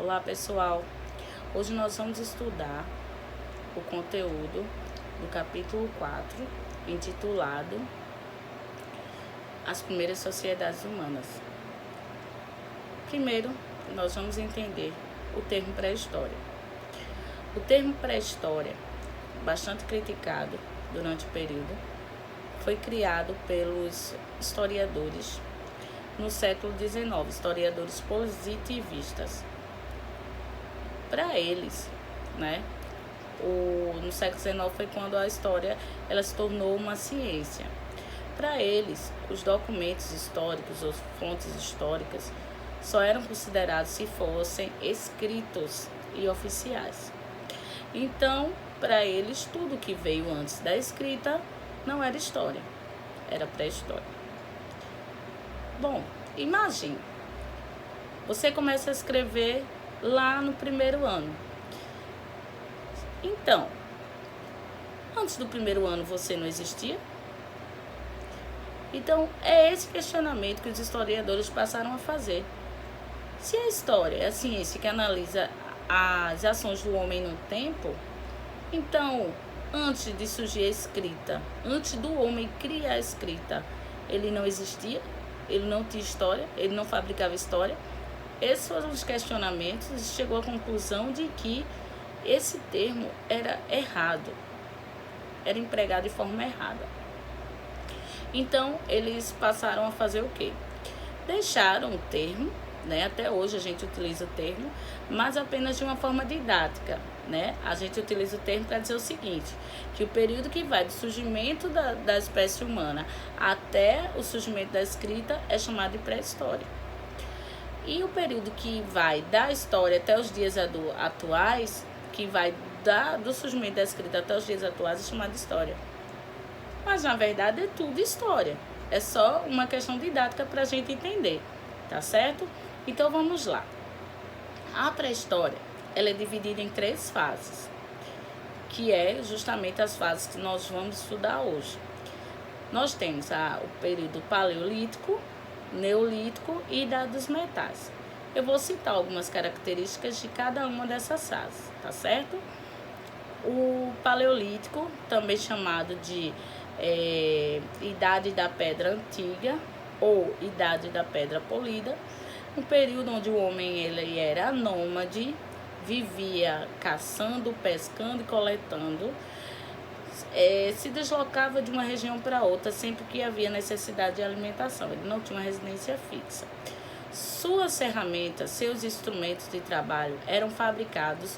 Olá pessoal, hoje nós vamos estudar o conteúdo do capítulo 4, intitulado As Primeiras Sociedades Humanas. Primeiro, nós vamos entender o termo pré-história. O termo pré-história, bastante criticado durante o período, foi criado pelos historiadores no século XIX, historiadores positivistas. Para eles, no século XIX foi quando a história ela se tornou uma ciência. Para eles, os documentos históricos, ou fontes históricas, só eram considerados se fossem escritos e oficiais. Então, para eles, tudo que veio antes da escrita não era história, era pré-história. Bom, imagine, você começa a escrever lá no primeiro ano. Então, antes do primeiro ano você não existia? Então, é esse questionamento que os historiadores passaram a fazer. Se a história é a ciência que analisa as ações do homem no tempo, então, antes de surgir a escrita, antes do homem criar a escrita, ele não existia? Ele não tinha história? Ele não fabricava história? Esses foram os questionamentos e chegou à conclusão de que esse termo era errado, era empregado de forma errada. Então, eles passaram a fazer o quê? Deixaram o termo, até hoje a gente utiliza o termo, mas apenas de uma forma didática, A gente utiliza o termo para dizer o seguinte, que o período que vai do surgimento da espécie humana até o surgimento da escrita é chamado de pré-história. E o período que vai da história até os dias atuais, que vai do surgimento da escrita até os dias atuais, é chamado de história. Mas, na verdade, é tudo história. É só uma questão didática para a gente entender, tá certo? Então, vamos lá. A pré-história, ela é dividida em 3 fases, que é justamente as fases que nós vamos estudar hoje. Nós temos o período paleolítico, neolítico e idade dos metais. Eu vou citar algumas características de cada uma dessas fases, tá certo? O paleolítico, também chamado de idade da pedra antiga ou idade da pedra polida, um período onde o homem ele era nômade, vivia caçando, pescando e coletando, se deslocava de uma região para outra sempre que havia necessidade de alimentação. Ele não tinha uma residência fixa. Suas ferramentas, seus instrumentos de trabalho eram fabricados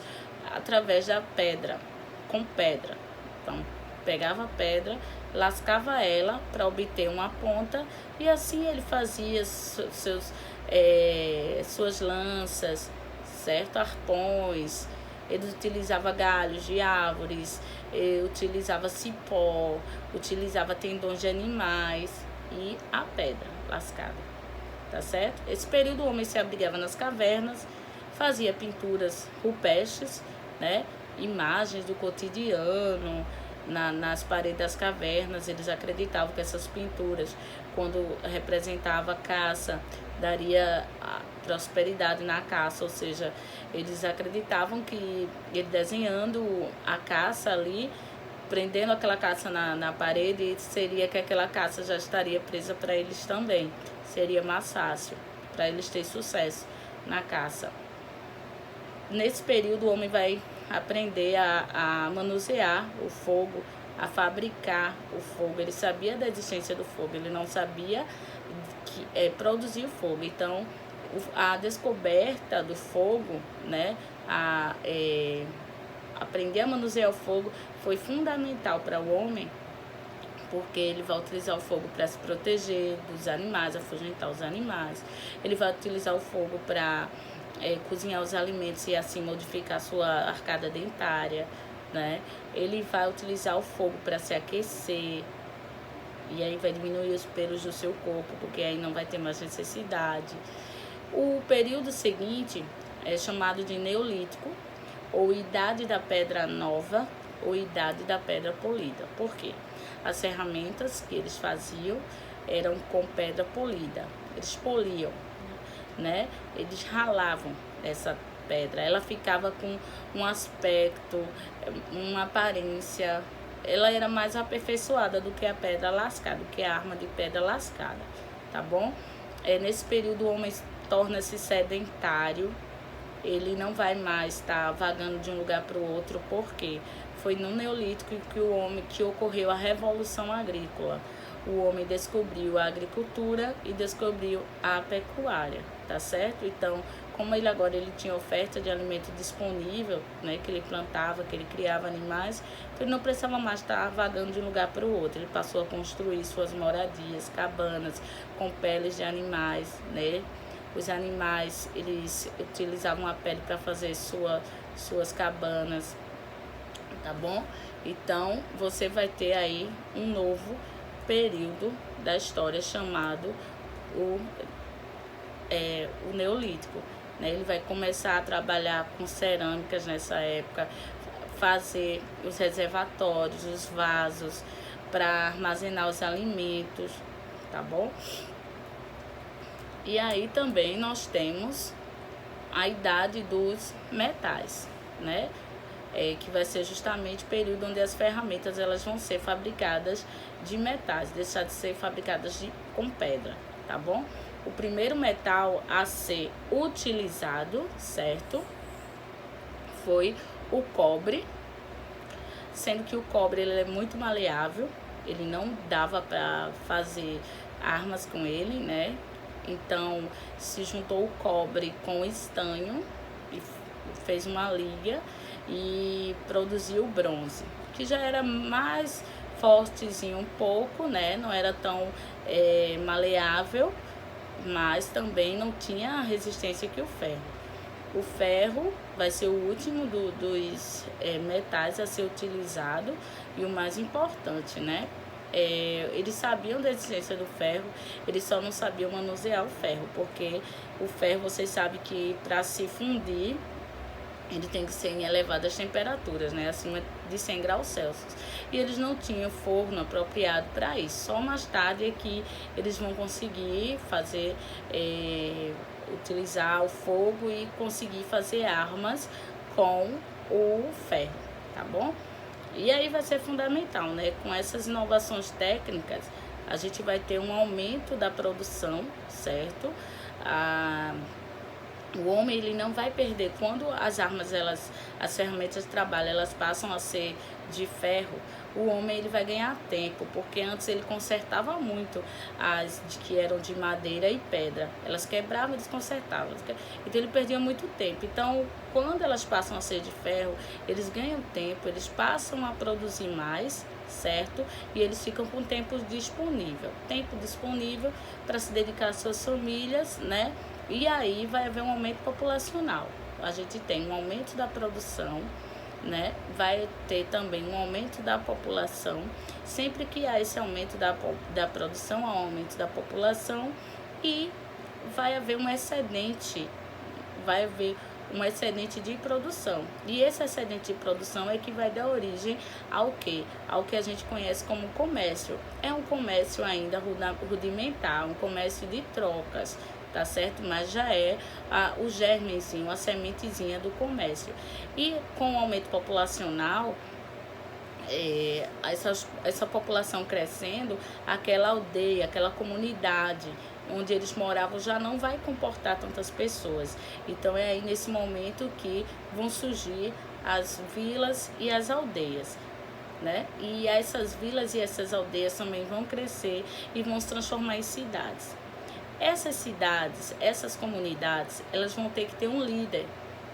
através da pedra, com pedra. Então, pegava a pedra, lascava ela para obter uma ponta e assim ele fazia suas lanças, certo? Arpões. Ele utilizava galhos de árvores, utilizava cipó, utilizava tendões de animais e a pedra lascada, tá certo? Esse período o homem se abrigava nas cavernas, fazia pinturas rupestres, imagens do cotidiano nas paredes das cavernas. Eles acreditavam que essas pinturas, quando representava a caça, daria prosperidade na caça, ou seja, eles acreditavam que ele desenhando a caça ali, prendendo aquela caça na parede, seria que aquela caça já estaria presa para eles também, seria mais fácil para eles ter sucesso na caça. Nesse período o homem vai aprender a manusear o fogo, a fabricar o fogo. Ele sabia da existência do fogo, ele não sabia produzir o fogo. Então, a descoberta do fogo, aprender a manusear o fogo foi fundamental para o homem, porque ele vai utilizar o fogo para se proteger dos animais, afugentar os animais. Ele vai utilizar o fogo para cozinhar os alimentos e assim modificar a sua arcada dentária, Ele vai utilizar o fogo para se aquecer, e aí vai diminuir os pelos do seu corpo, porque aí não vai ter mais necessidade. O período seguinte é chamado de neolítico, ou idade da pedra nova, ou idade da pedra polida. Por quê? As ferramentas que eles faziam eram com pedra polida. Eles poliam, Eles ralavam pedra. Ela ficava com um aspecto, uma aparência, ela era mais aperfeiçoada do que a pedra lascada, do que a arma de pedra lascada, tá bom? Nesse período o homem torna-se sedentário, ele não vai mais estar vagando de um lugar para o outro, porque foi no Neolítico que ocorreu a Revolução Agrícola. O homem descobriu a agricultura e descobriu a pecuária, tá certo? Então, como ele tinha oferta de alimento disponível, né, que ele plantava, que ele criava animais, então ele não precisava mais estar vagando de um lugar para o outro. Ele passou a construir suas moradias, cabanas com peles de animais, né? Os animais, eles utilizavam a pele para fazer suas cabanas, tá bom? Então, você vai ter aí um novo período da história chamado o Neolítico, né? Ele vai começar a trabalhar com cerâmicas nessa época, fazer os reservatórios, os vasos para armazenar os alimentos, tá bom? E aí também nós temos a idade dos metais, né? Que vai ser justamente o período onde as ferramentas elas vão ser fabricadas de metais, deixar de ser fabricadas com pedra, tá bom? O primeiro metal a ser utilizado, certo? Foi o cobre, sendo que o cobre ele é muito maleável, ele não dava para fazer armas com ele, né? Então se juntou o cobre com o estanho e fez uma liga e produziu o bronze, que já era mais fortezinho um pouco, né? Não era tão maleável, mas também não tinha a resistência que o ferro. O ferro vai ser o último dos metais a ser utilizado e o mais importante, né? Eles sabiam da existência do ferro, eles só não sabiam manusear o ferro, porque o ferro, vocês sabem que para se fundir, ele tem que ser em elevadas temperaturas, né? Acima de 100 graus Celsius. E eles não tinham forno apropriado para isso. Só mais tarde é que eles vão conseguir fazer, utilizar o fogo e conseguir fazer armas com o ferro, tá bom? E aí vai ser fundamental, né? Com essas inovações técnicas, a gente vai ter um aumento da produção, certo? O homem ele não vai perder quando as armas, as ferramentas de trabalho, elas passam a ser de ferro. O homem ele vai ganhar tempo, porque antes ele consertava muito as que eram de madeira e pedra. Elas quebravam e desconsertavam. Então ele perdia muito tempo. Então, quando elas passam a ser de ferro, eles ganham tempo, eles passam a produzir mais, certo? E eles ficam com tempo disponível para se dedicar às suas famílias, né? E aí vai haver um aumento populacional. A gente tem um aumento da produção, né? Vai ter também um aumento da população. Sempre que há esse aumento da produção, há um aumento da população e vai haver um excedente, de produção. E esse excedente de produção é que vai dar origem ao quê? Ao que a gente conhece como comércio. É um comércio ainda rudimentar, um comércio de trocas, tá certo? Mas já é o germenzinho, a sementezinha do comércio. E com o aumento populacional, essa população crescendo, aquela aldeia, aquela comunidade onde eles moravam já não vai comportar tantas pessoas. Então é aí nesse momento que vão surgir as vilas e as aldeias, né? E essas vilas e essas aldeias também vão crescer e vão se transformar em cidades. Essas cidades, essas comunidades, elas vão ter que ter um líder,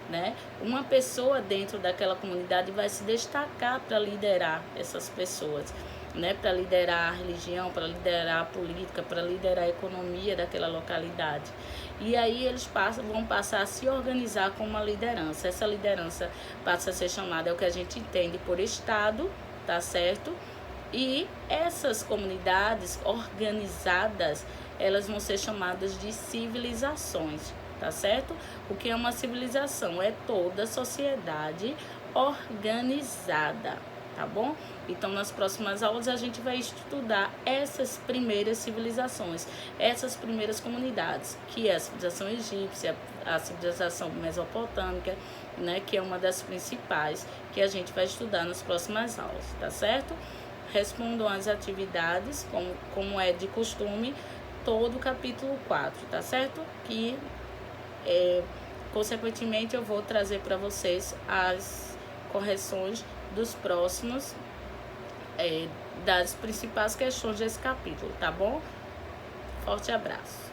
né? Uma pessoa dentro daquela comunidade vai se destacar para liderar essas pessoas, né? Para liderar a religião, para liderar a política, para liderar a economia daquela localidade. E aí eles vão passar a se organizar com uma liderança. Essa liderança passa a ser chamada, é o que a gente entende por estado, tá certo? E essas comunidades organizadas, elas vão ser chamadas de civilizações, tá certo? O que é uma civilização? É toda a sociedade organizada, tá bom? Então, nas próximas aulas, a gente vai estudar essas primeiras civilizações, essas primeiras comunidades, que é a civilização egípcia, a civilização mesopotâmica, né, que é uma das principais, que a gente vai estudar nas próximas aulas, tá certo? Respondam às atividades, como é de costume, todo o capítulo 4, tá certo? Que, consequentemente, eu vou trazer para vocês as correções dos próximos, das principais questões desse capítulo, tá bom? Forte abraço.